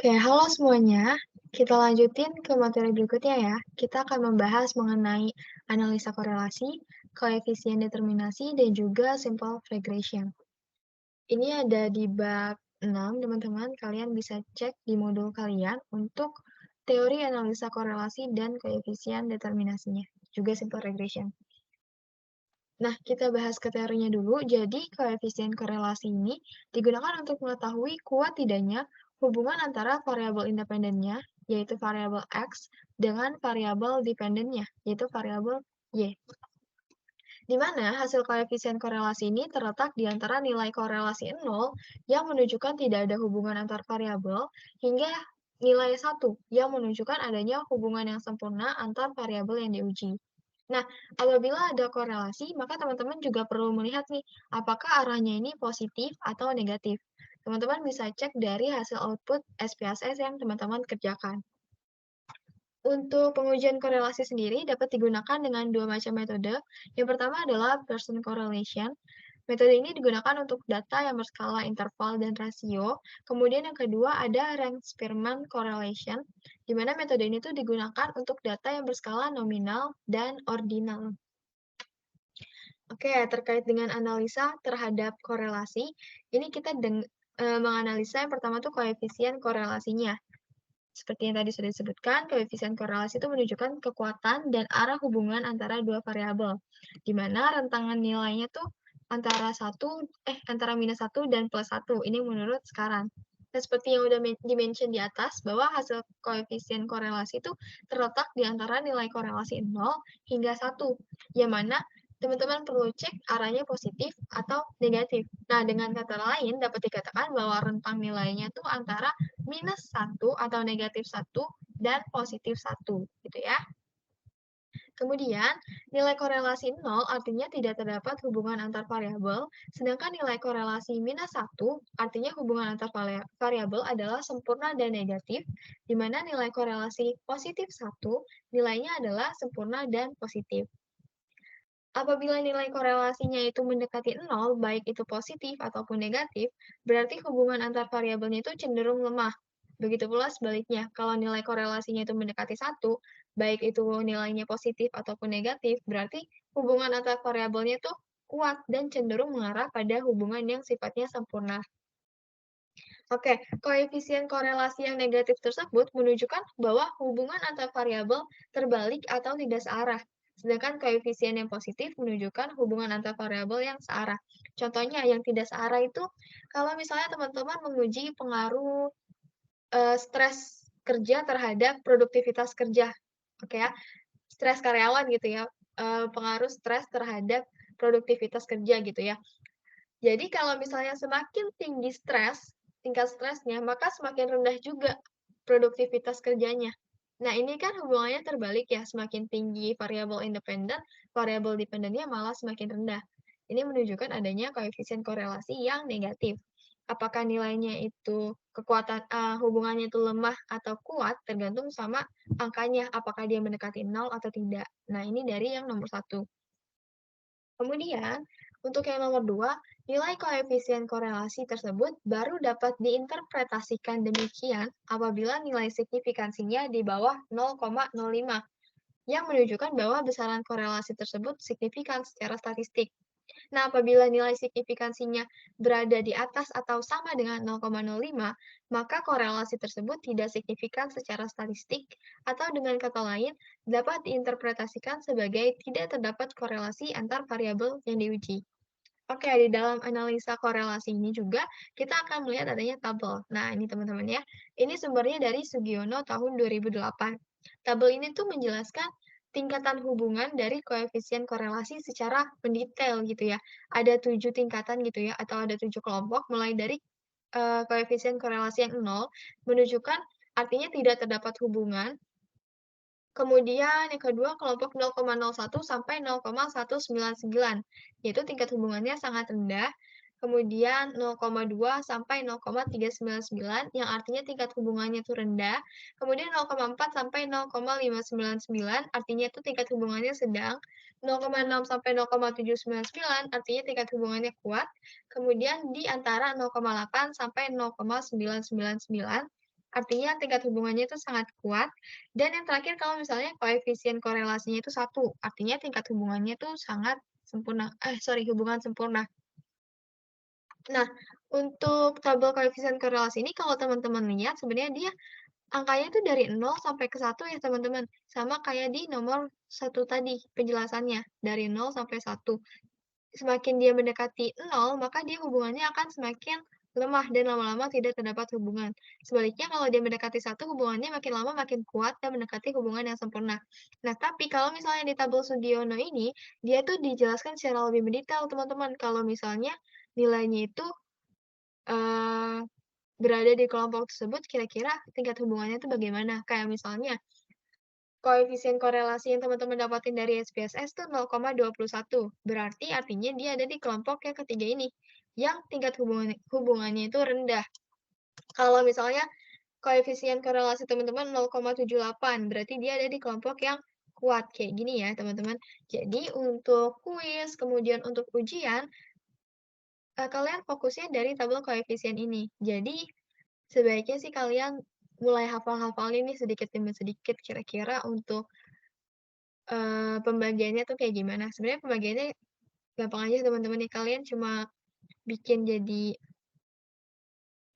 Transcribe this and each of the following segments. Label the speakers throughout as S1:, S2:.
S1: Oke, halo semuanya. Kita lanjutin ke materi berikutnya ya. Kita akan membahas mengenai analisa korelasi, koefisien determinasi, dan juga simple regression. Ini ada di bab 6, teman-teman. Kalian bisa cek di modul kalian untuk teori analisa korelasi dan koefisien determinasinya, juga simple regression. Nah, kita bahas ke teorinya dulu. Jadi, koefisien korelasi ini digunakan untuk mengetahui kuat tidaknya hubungan antara variabel independennya, yaitu variabel X, dengan variabel dependennya, yaitu variabel Y. Di mana hasil koefisien korelasi ini terletak di antara nilai korelasi 0 yang menunjukkan tidak ada hubungan antar variabel hingga nilai 1 yang menunjukkan adanya hubungan yang sempurna antar variabel yang diuji. Nah, apabila ada korelasi, maka teman-teman juga perlu melihat nih, apakah arahnya ini positif atau negatif. Teman-teman bisa cek dari hasil output SPSS yang teman-teman kerjakan. Untuk pengujian korelasi sendiri dapat digunakan dengan dua macam metode. Yang pertama adalah Pearson correlation. Metode ini digunakan untuk data yang berskala interval dan rasio. Kemudian yang kedua ada Rank-Spearman correlation, di mana metode ini tuh digunakan untuk data yang berskala nominal dan ordinal. Oke, terkait dengan analisa terhadap korelasi, ini kita menganalisa yang pertama tuh koefisien korelasinya. Seperti yang tadi sudah disebutkan, koefisien korelasi itu menunjukkan kekuatan dan arah hubungan antara dua variabel, di mana rentangan nilainya tuh antara minus 1 dan plus 1, ini menurut sekarang. Dan seperti yang udah di-mention di atas, bahwa hasil koefisien korelasi itu terletak di antara nilai korelasi 0 hingga 1, yang mana teman-teman perlu cek arahnya positif atau negatif. Nah, dengan kata lain, dapat dikatakan bahwa rentang nilainya itu antara minus 1 atau negatif 1 dan positif 1, gitu ya. Kemudian, nilai korelasi 0 artinya tidak terdapat hubungan antar variabel, sedangkan nilai korelasi minus 1 artinya hubungan antar variabel adalah sempurna dan negatif, di mana nilai korelasi positif 1 nilainya adalah sempurna dan positif. Apabila nilai korelasinya itu mendekati 0, baik itu positif ataupun negatif, berarti hubungan antar variabelnya itu cenderung lemah. Begitu pula sebaliknya, kalau nilai korelasinya itu mendekati 1, baik itu nilainya positif ataupun negatif, berarti hubungan antar variabelnya itu kuat dan cenderung mengarah pada hubungan yang sifatnya sempurna. Oke, koefisien korelasi yang negatif tersebut menunjukkan bahwa hubungan antar variabel terbalik atau tidak searah. Sedangkan koefisien yang positif menunjukkan hubungan antar variabel yang searah. Contohnya yang tidak searah itu kalau misalnya teman-teman menguji pengaruh stres kerja terhadap produktivitas kerja. Oke ya, stres karyawan gitu ya, pengaruh stres terhadap produktivitas kerja gitu ya. Jadi kalau misalnya semakin tinggi tingkat stresnya, maka semakin rendah juga produktivitas kerjanya. Nah, ini kan hubungannya terbalik ya, semakin tinggi variabel independen, variabel dependennya malah semakin rendah. Ini menunjukkan adanya koefisien korelasi yang negatif. Apakah nilainya itu hubungannya itu lemah atau kuat tergantung sama angkanya, apakah dia mendekati 0 atau tidak. Nah, ini dari yang nomor 1. Kemudian, untuk yang nomor 2, nilai koefisien korelasi tersebut baru dapat diinterpretasikan demikian apabila nilai signifikansinya di bawah 0,05, yang menunjukkan bahwa besaran korelasi tersebut signifikan secara statistik. Nah, apabila nilai signifikansinya berada di atas atau sama dengan 0,05, maka korelasi tersebut tidak signifikan secara statistik, atau dengan kata lain, dapat diinterpretasikan sebagai tidak terdapat korelasi antar variabel yang diuji. Oke, di dalam analisa korelasi ini juga kita akan melihat adanya tabel. Nah, ini teman-teman ya. Ini sumbernya dari Sugiono tahun 2008. Tabel ini tuh menjelaskan tingkatan hubungan dari koefisien korelasi secara mendetail gitu ya. Ada 7 tingkatan gitu ya, atau ada 7 kelompok mulai dari koefisien korelasi yang 0 menunjukkan artinya tidak terdapat hubungan. Kemudian yang kedua kelompok 0,01 sampai 0,199, yaitu tingkat hubungannya sangat rendah. Kemudian 0,2 sampai 0,399 yang artinya tingkat hubungannya itu rendah. Kemudian 0,4 sampai 0,599 artinya itu tingkat hubungannya sedang. 0,6 sampai 0,799 artinya tingkat hubungannya kuat. Kemudian di antara 0,8 sampai 0,999 artinya tingkat hubungannya itu sangat kuat. Dan yang terakhir kalau misalnya koefisien korelasinya itu 1, artinya tingkat hubungannya itu sangat sempurna, hubungan sempurna. Nah, untuk tabel koefisien korelasi ini kalau teman-teman lihat sebenarnya dia angkanya itu dari 0 sampai ke 1 ya teman-teman, sama kayak di nomor 1 tadi penjelasannya, dari 0 sampai 1. Semakin dia mendekati 0, maka dia hubungannya akan semakin lemah dan lama-lama tidak terdapat hubungan. Sebaliknya kalau dia mendekati 1, hubungannya makin lama makin kuat dan mendekati hubungan yang sempurna. Nah, tapi kalau misalnya di tabel Sugiono ini, dia tuh dijelaskan secara lebih mendetail teman-teman, kalau misalnya nilainya itu, eee, berada di kelompok tersebut kira-kira tingkat hubungannya itu bagaimana. Kayak misalnya koefisien korelasi yang teman-teman dapatin dari SPSS tuh 0,21. Berarti artinya dia ada di kelompok yang ketiga ini, yang tingkat hubungannya itu rendah. Kalau misalnya koefisien korelasi teman-teman 0,78, berarti dia ada di kelompok yang kuat, kayak gini ya teman-teman. Jadi untuk kuis, kemudian untuk ujian, kalian fokusnya dari tabel koefisien ini. Jadi sebaiknya sih kalian mulai hafal-hafalin nih sedikit demi sedikit kira-kira untuk pembagiannya tuh kayak gimana? Sebenarnya pembagiannya gampang aja teman-teman nih, kalian cuma bikin jadi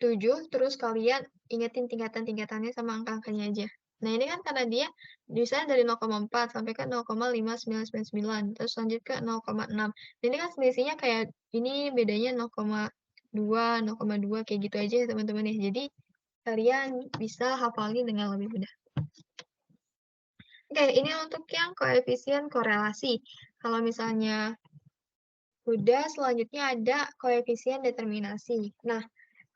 S1: 7, terus kalian ingetin tingkatan-tingkatannya sama angka-angkanya aja. Nah, ini kan karena dia misalnya dari 0,4 sampai ke 0,5999, terus lanjut ke 0,6. Ini kan selisihnya kayak ini bedanya 0,2, 0,2 kayak gitu aja ya teman-teman ya. Jadi kalian bisa hafalin dengan lebih mudah. Oke, ini untuk yang koefisien korelasi. Kalau misalnya udah, selanjutnya ada koefisien determinasi. Nah,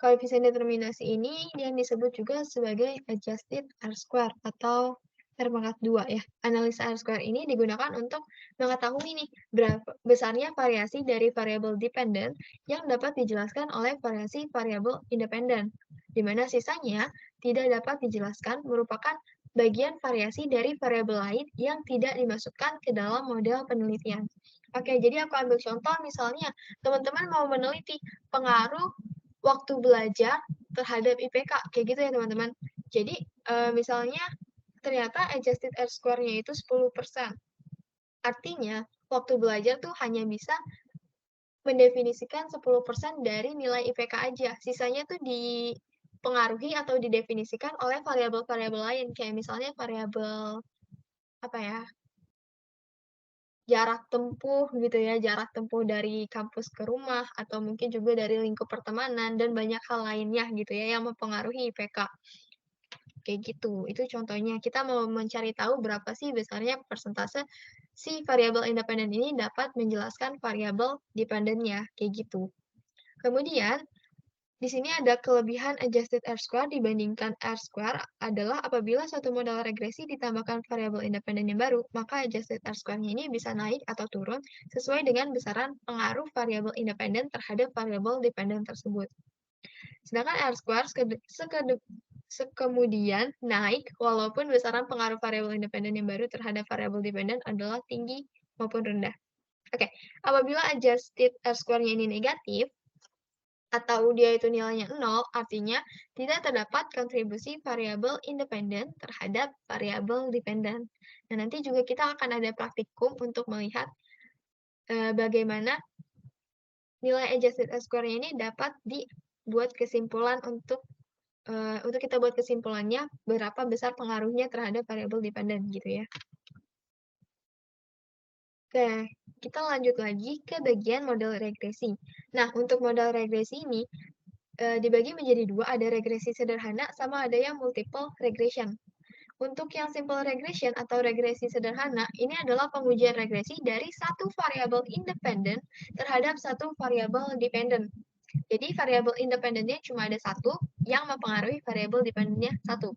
S1: koefisien determinasi ini yang disebut juga sebagai adjusted R-square atau R pangkat 2 ya. Analisa R-square ini digunakan untuk mengetahui nih berapa besarnya variasi dari variabel dependent yang dapat dijelaskan oleh variasi variabel independen, di mana sisanya tidak dapat dijelaskan merupakan bagian variasi dari variabel lain yang tidak dimasukkan ke dalam model penelitian. Oke, jadi aku ambil contoh misalnya teman-teman mau meneliti pengaruh waktu belajar terhadap IPK, kayak gitu ya teman-teman. Jadi, misalnya ternyata adjusted R-square-nya itu 10%. Artinya, waktu belajar tuh hanya bisa mendefinisikan 10% dari nilai IPK aja. Sisanya tuh dipengaruhi atau didefinisikan oleh variabel-variabel lain, kayak misalnya variabel, apa ya, jarak tempuh gitu ya, jarak tempuh dari kampus ke rumah, atau mungkin juga dari lingkup pertemanan, dan banyak hal lainnya gitu ya, yang mempengaruhi IPK. Kayak gitu, itu contohnya. Kita mau mencari tahu berapa sih besarnya persentase si variabel independen ini dapat menjelaskan variabel dependennya, kayak gitu. Kemudian, di sini ada kelebihan adjusted R-square dibandingkan R-square adalah apabila suatu model regresi ditambahkan variabel independen yang baru, maka adjusted R-square-nya ini bisa naik atau turun sesuai dengan besaran pengaruh variabel independen terhadap variabel dependen tersebut. Sedangkan R-square sekemudian naik walaupun besaran pengaruh variabel independen yang baru terhadap variabel dependen adalah tinggi maupun rendah. Oke, apabila adjusted R-square-nya ini negatif, atau dia itu nilainya 0, artinya tidak terdapat kontribusi variabel independen terhadap variabel dependen. Nah, nanti juga kita akan ada praktikum untuk melihat bagaimana nilai adjusted R-square-nya ini dapat dibuat kesimpulan untuk kita buat kesimpulannya berapa besar pengaruhnya terhadap variabel dependen gitu ya. Oke, kita lanjut lagi ke bagian model regresi. Nah, untuk model regresi ini dibagi menjadi dua, ada regresi sederhana sama ada yang multiple regression. Untuk yang simple regression atau regresi sederhana, ini adalah pengujian regresi dari satu variabel independen terhadap satu variabel dependen. Jadi variabel independennya cuma ada satu, yang mempengaruhi variabel dependennya satu.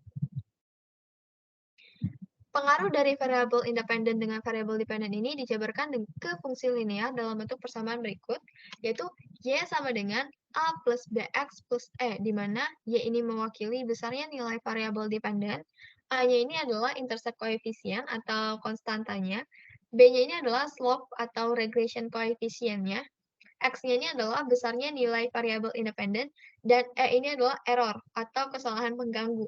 S1: Pengaruh dari variabel independen dengan variabel dependen ini dijabarkan ke fungsi linear dalam bentuk persamaan berikut, yaitu Y sama dengan A plus BX plus E, di mana Y ini mewakili besarnya nilai variabel dependen, A-nya ini adalah intercept koefisien atau konstantanya, B-nya ini adalah slope atau regression koefisiennya, X-nya ini adalah besarnya nilai variabel independen, dan E ini adalah error atau kesalahan pengganggu.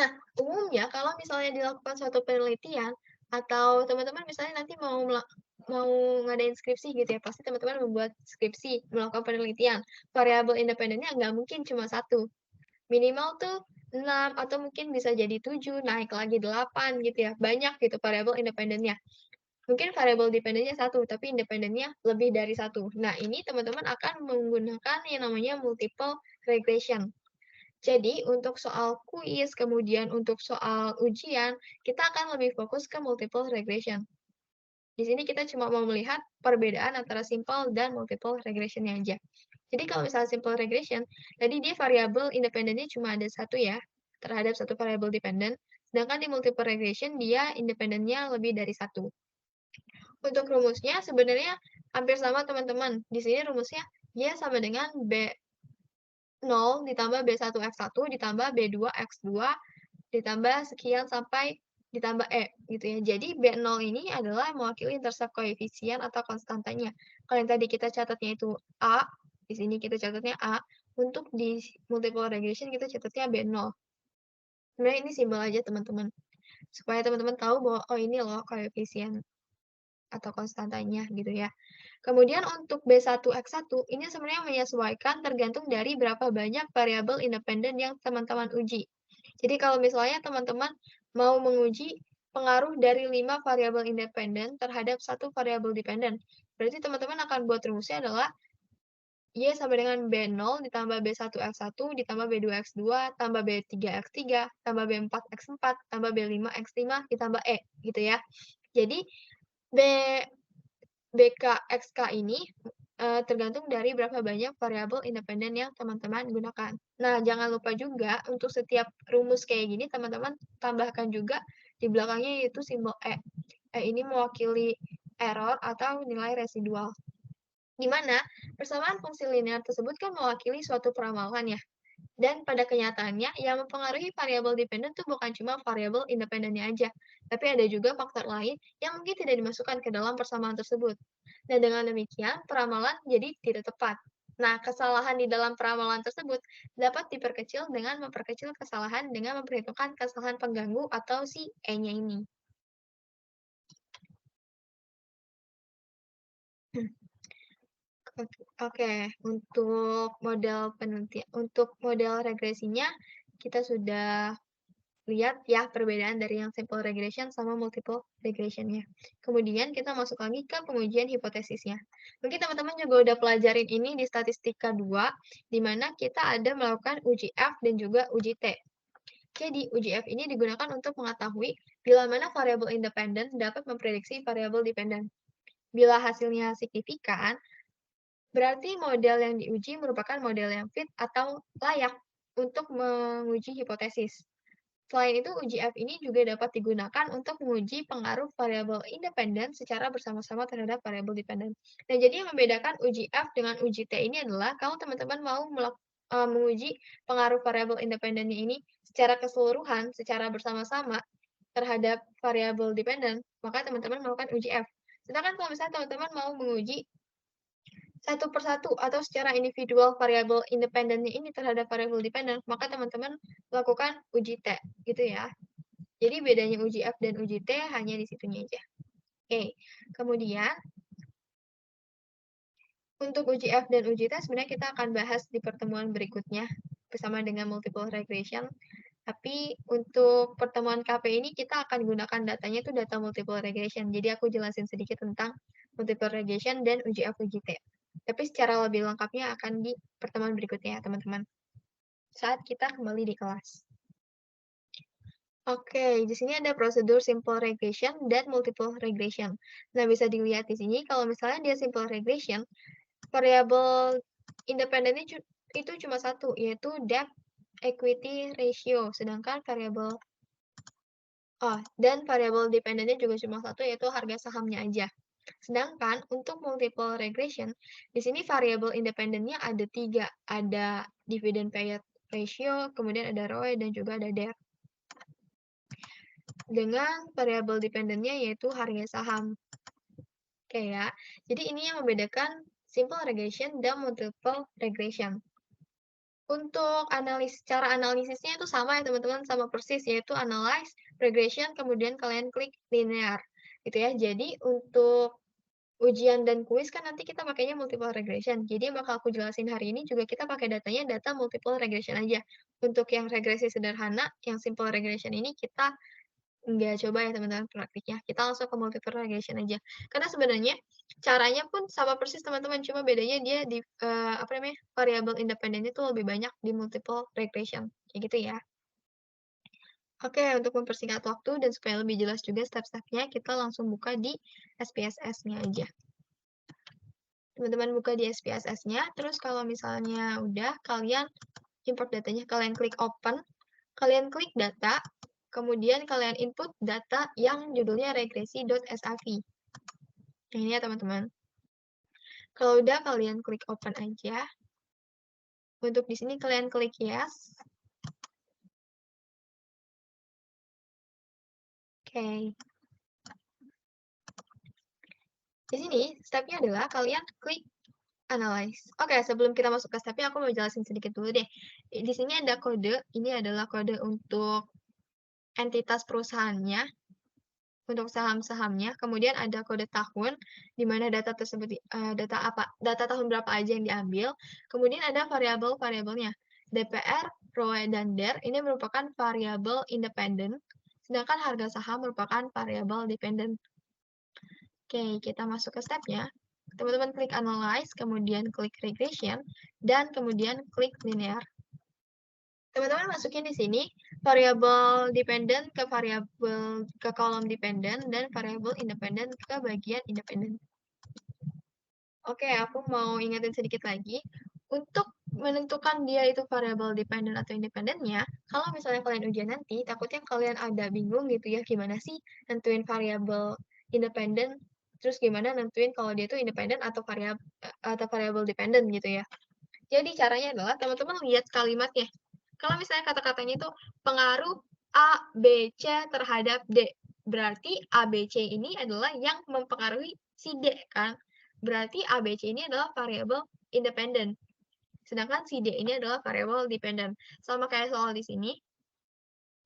S1: Nah, umumnya kalau misalnya dilakukan suatu penelitian atau teman-teman misalnya nanti mau ngadain skripsi gitu ya, pasti teman-teman membuat skripsi, melakukan penelitian. Variabel independennya nggak mungkin cuma satu, minimal tuh 6 atau mungkin bisa jadi 7 naik lagi 8 gitu ya, banyak gitu variabel independennya. Mungkin variabel dependennya satu, tapi independennya lebih dari satu. Nah, ini teman-teman akan menggunakan yang namanya multiple regression. Jadi, untuk soal kuis, kemudian untuk soal ujian, kita akan lebih fokus ke multiple regression. Di sini kita cuma mau melihat perbedaan antara simple dan multiple regression-nya aja. Jadi kalau misalnya simple regression, tadi dia variabel independennya cuma ada satu ya, terhadap satu variabel dependent, sedangkan di multiple regression dia independennya lebih dari satu. Untuk rumusnya sebenarnya hampir sama teman-teman. Di sini rumusnya dia sama dengan B0 ditambah B1X1 ditambah B2X2 ditambah sekian sampai ditambah E, gitu ya. Jadi B0 ini adalah mewakili intercept koefisien atau konstantanya. Kalau yang tadi kita catatnya itu A, di sini kita catatnya A, untuk di multiple regression kita catatnya B0. Sebenarnya ini simbol aja teman-teman, supaya teman-teman tahu bahwa, oh ini loh koefisien atau konstantanya gitu ya. Kemudian untuk B1X1 ini sebenarnya menyesuaikan tergantung dari berapa banyak variabel independen yang teman-teman uji. Jadi kalau misalnya teman-teman mau menguji pengaruh dari 5 variabel independen terhadap satu variabel dependen, berarti teman-teman akan buat rumusnya adalah Y sama dengan B0 ditambah B1X1 ditambah B2X2 tambah B3X3 tambah B4X4 tambah B5X5 ditambah E gitu ya. Jadi B BK, XK ini, tergantung dari berapa banyak variabel independen yang teman-teman gunakan. Nah, jangan lupa juga untuk setiap rumus kayak gini teman-teman tambahkan juga di belakangnya yaitu simbol E. E ini mewakili error atau nilai residual. Di mana persamaan fungsi linear tersebut kan mewakili suatu peramalan ya. Dan pada kenyataannya, yang mempengaruhi variabel dependen itu bukan cuma variabel independennya aja, tapi ada juga faktor lain yang mungkin tidak dimasukkan ke dalam persamaan tersebut. Dan dengan demikian, peramalan jadi tidak tepat. Nah, kesalahan di dalam peramalan tersebut dapat diperkecil dengan memperkecil kesalahan dengan memperhitungkan kesalahan pengganggu atau si E-nya ini. Oke, untuk model regresinya kita sudah lihat ya perbedaan dari yang simple regression sama multiple regression-nya. Kemudian kita masuk lagi ke pengujian hipotesisnya. Mungkin teman-teman juga udah pelajarin ini di statistika 2, di mana kita ada melakukan uji F dan juga uji T. Jadi, uji F ini digunakan untuk mengetahui bila mana variabel independen dapat memprediksi variabel dependen. Bila hasilnya signifikan, berarti model yang diuji merupakan model yang fit atau layak untuk menguji hipotesis. Selain itu, uji F ini juga dapat digunakan untuk menguji pengaruh variabel independen secara bersama-sama terhadap variabel dependen. Nah, jadi yang membedakan uji F dengan uji T ini adalah kalau teman-teman mau menguji pengaruh variabel independennya ini secara keseluruhan, secara bersama-sama terhadap variabel dependen, maka teman-teman melakukan uji F. Sedangkan kalau misalnya teman-teman mau menguji satu persatu atau secara individual variabel independennya ini terhadap variabel dependen, maka teman-teman lakukan uji T, gitu ya. Jadi bedanya uji F dan uji T hanya di situnya aja. Oke, kemudian untuk uji F dan uji T sebenarnya kita akan bahas di pertemuan berikutnya bersama dengan multiple regression. Tapi untuk pertemuan KP ini kita akan gunakan datanya itu data multiple regression. Jadi aku jelasin sedikit tentang multiple regression dan uji F uji T. Tapi secara lebih lengkapnya akan di pertemuan berikutnya ya teman-teman. Saat kita kembali di kelas. Oke, di sini ada prosedur simple regression dan multiple regression. Nah, bisa dilihat di sini kalau misalnya dia simple regression, variabel independennya itu cuma satu, yaitu debt equity ratio. Sedangkan dan variabel dependennya juga cuma satu, yaitu harga sahamnya aja. Sedangkan untuk multiple regression, di sini variabel independennya ada 3. Ada dividend payout ratio, kemudian ada ROE, dan juga ada debt. Dengan variabel dependennya yaitu harga saham. Oke ya. Jadi ini yang membedakan simple regression dan multiple regression. Untuk cara analisisnya itu sama ya teman-teman, sama persis, yaitu analyze, regression, kemudian kalian klik linear, gitu ya. Jadi untuk ujian dan kuis kan nanti kita pakainya multiple regression. Jadi yang bakal aku jelasin hari ini juga kita pakai datanya data multiple regression aja. Untuk yang regresi sederhana, yang simple regression ini kita nggak coba ya teman-teman praktiknya, kita langsung ke multiple regression aja. Karena sebenarnya caranya pun sama persis teman-teman, cuma bedanya dia di, apa namanya, variabel independennya itu lebih banyak di multiple regression, kayak gitu ya. Oke, untuk mempersingkat waktu dan supaya lebih jelas juga step-stepnya, kita langsung buka di SPSS-nya aja. Teman-teman buka di SPSS-nya, terus kalau misalnya udah, kalian import datanya, kalian klik open, kalian klik data, kemudian kalian input data yang judulnya regresi.sav. Nah, ini ya teman-teman. Kalau udah, kalian klik open aja. Untuk di sini kalian klik yes. Oke. Di sini, stepnya adalah kalian klik analyze. Oke, sebelum kita masuk ke stepnya, aku mau jelasin sedikit dulu deh. Di sini ada kode, ini adalah kode untuk entitas perusahaannya, untuk saham-sahamnya, kemudian ada kode tahun, di mana data tersebut, data tahun berapa aja yang diambil, kemudian ada variabel-variabelnya. DPR, ROE, dan DER ini merupakan variabel independen, sedangkan harga saham merupakan variabel dependen. Oke, kita masuk ke stepnya. Teman-teman klik Analyze, kemudian klik Regression, dan kemudian klik Linear. Teman-teman masukin di sini variabel dependen ke kolom dependen dan variabel independen ke bagian independen. Oke, aku mau ingetin sedikit lagi. Untuk menentukan dia itu variabel dependen atau independennya, kalau misalnya kalian ujian nanti, takutnya kalian ada bingung gitu ya, gimana sih nentuin variabel independen, terus gimana nentuin kalau dia itu independen atau variabel dependen gitu ya. Jadi caranya adalah teman-teman lihat kalimatnya. Kalau misalnya kata-katanya itu pengaruh A, B, C terhadap D. Berarti A, B, C ini adalah yang mempengaruhi si D, kan? Berarti A, B, C ini adalah variabel independen. Sedangkan si D ini adalah variabel dependen. Sama kayak soal di sini.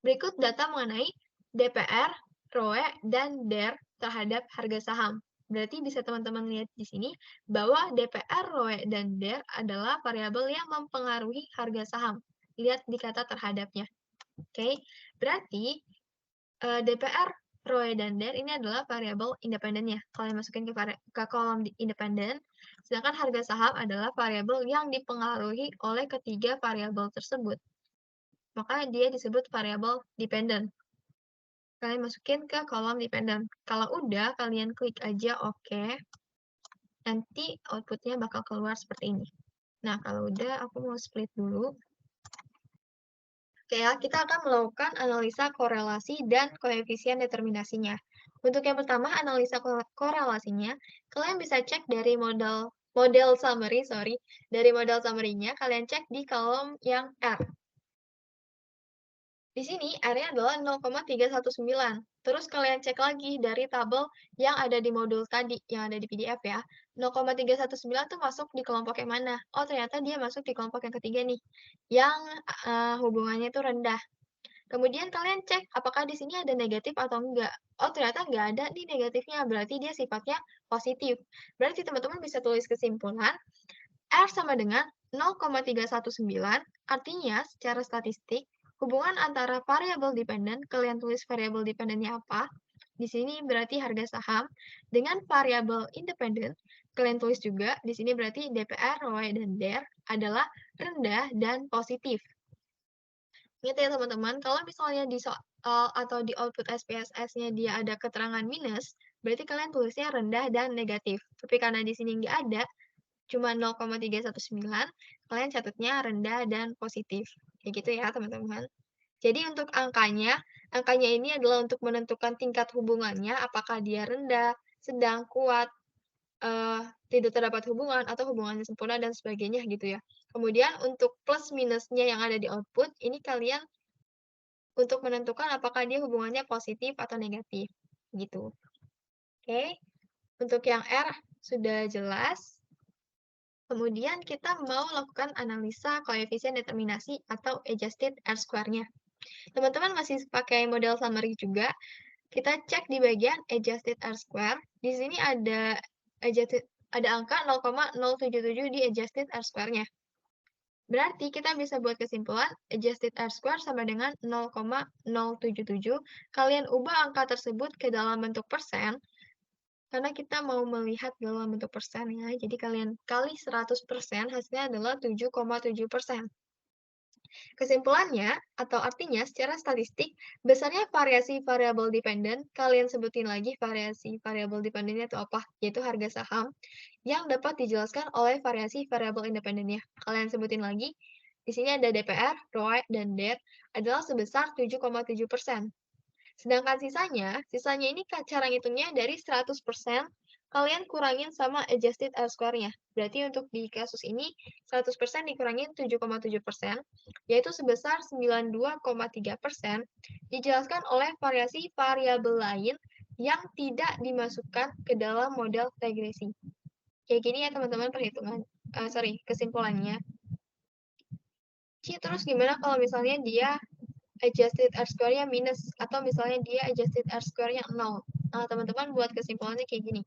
S1: Berikut data mengenai DPR, ROE, dan DER terhadap harga saham. Berarti bisa teman-teman lihat di sini bahwa DPR, ROE, dan DER adalah variabel yang mempengaruhi harga saham. Lihat di kata terhadapnya. Oke, berarti DPR, ROE, dan DER ini adalah variabel independennya. Kalian masukin ke kolom independen, sedangkan harga saham adalah variabel yang dipengaruhi oleh ketiga variabel tersebut. Maka dia disebut variabel dependent. Kalian masukin ke kolom dependent. Kalau udah, kalian klik aja OK. Nanti outputnya bakal keluar seperti ini. Nah, kalau udah, aku mau split dulu. Oke ya, kita akan melakukan analisa korelasi dan koefisien determinasinya. Untuk yang pertama, analisa korelasinya, kalian bisa cek dari model summary, dari model summary-nya, kalian cek di kolom yang R. Di sini R-nya adalah 0,319. Terus kalian cek lagi dari tabel yang ada di modul tadi, yang ada di PDF ya. 0,319 tuh masuk di kelompok yang mana? Oh, ternyata dia masuk di kelompok yang ketiga nih, yang hubungannya itu rendah. Kemudian kalian cek apakah di sini ada negatif atau enggak. Oh, ternyata enggak ada nih negatifnya, berarti dia sifatnya positif. Berarti teman-teman bisa tulis kesimpulan, R sama dengan 0,319, artinya secara statistik, hubungan antara variabel dependen, kalian tulis variabel dependennya apa, di sini berarti harga saham, dengan variabel independen, kalian tulis juga, di sini berarti DPR, ROE, dan DER adalah rendah dan positif. Ingat ya teman-teman, kalau misalnya di soal atau di output SPSS-nya dia ada keterangan minus, berarti kalian tulisnya rendah dan negatif. Tapi karena di sini nggak ada, cuma 0,319, kalian catatnya rendah dan positif. Kayak gitu ya, teman-teman. Jadi untuk angkanya ini adalah untuk menentukan tingkat hubungannya, apakah dia rendah, sedang, kuat, tidak terdapat hubungan, atau hubungannya sempurna, dan sebagainya gitu ya. Kemudian untuk plus minusnya yang ada di output, ini kalian untuk menentukan apakah dia hubungannya positif atau negatif, gitu. Oke. Untuk yang R sudah jelas. Kemudian kita mau lakukan analisa koefisien determinasi atau adjusted R-square-nya. Teman-teman masih pakai model summary juga, kita cek di bagian adjusted R-square. Di sini ada angka 0,077 di adjusted R-square-nya. Berarti kita bisa buat kesimpulan adjusted R-square sama dengan 0,077. Kalian ubah angka tersebut ke dalam bentuk persen, karena kita mau melihat dalam bentuk persen ya. Jadi kalian kali 100%, hasilnya adalah 7,7%. Kesimpulannya, atau artinya secara statistik, besarnya variasi variabel dependen, kalian sebutin lagi variasi variabel dependennya itu apa, yaitu harga saham, yang dapat dijelaskan oleh variasi variabel independennya. Kalian sebutin lagi, di sini ada DPR, ROE, dan DER, adalah sebesar 7,7%. Sedangkan sisanya ini cara ngitungnya dari 100%, kalian kurangin sama adjusted R-square-nya. Berarti untuk di kasus ini, 100% dikurangin 7,7%, yaitu sebesar 92,3%, dijelaskan oleh variasi variabel lain yang tidak dimasukkan ke dalam model regresi. Kayak gini ya teman-teman kesimpulannya. Terus gimana kalau misalnya dia adjusted R-square-nya minus, atau misalnya dia adjusted R-square-nya 0. Nah, teman-teman buat kesimpulannya kayak gini.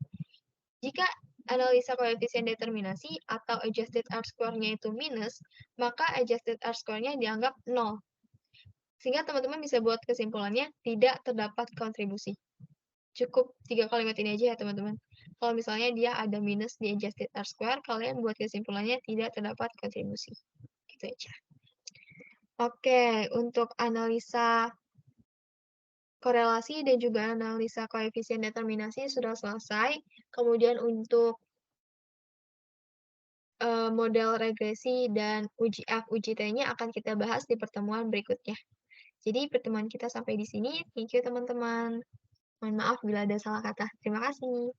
S1: Jika analisa koefisien determinasi atau adjusted R-square-nya itu minus, maka adjusted R-square-nya dianggap 0. Sehingga teman-teman bisa buat kesimpulannya tidak terdapat kontribusi. Cukup 3 kalimat ini aja ya teman-teman. Kalau misalnya dia ada minus di adjusted R-square, kalian buat kesimpulannya tidak terdapat kontribusi. Gitu aja. Oke, untuk analisa korelasi dan juga analisa koefisien determinasi sudah selesai. Kemudian untuk model regresi dan uji F, uji T-nya akan kita bahas di pertemuan berikutnya. Jadi pertemuan kita sampai di sini. Thank you teman-teman. Mohon maaf bila ada salah kata. Terima kasih.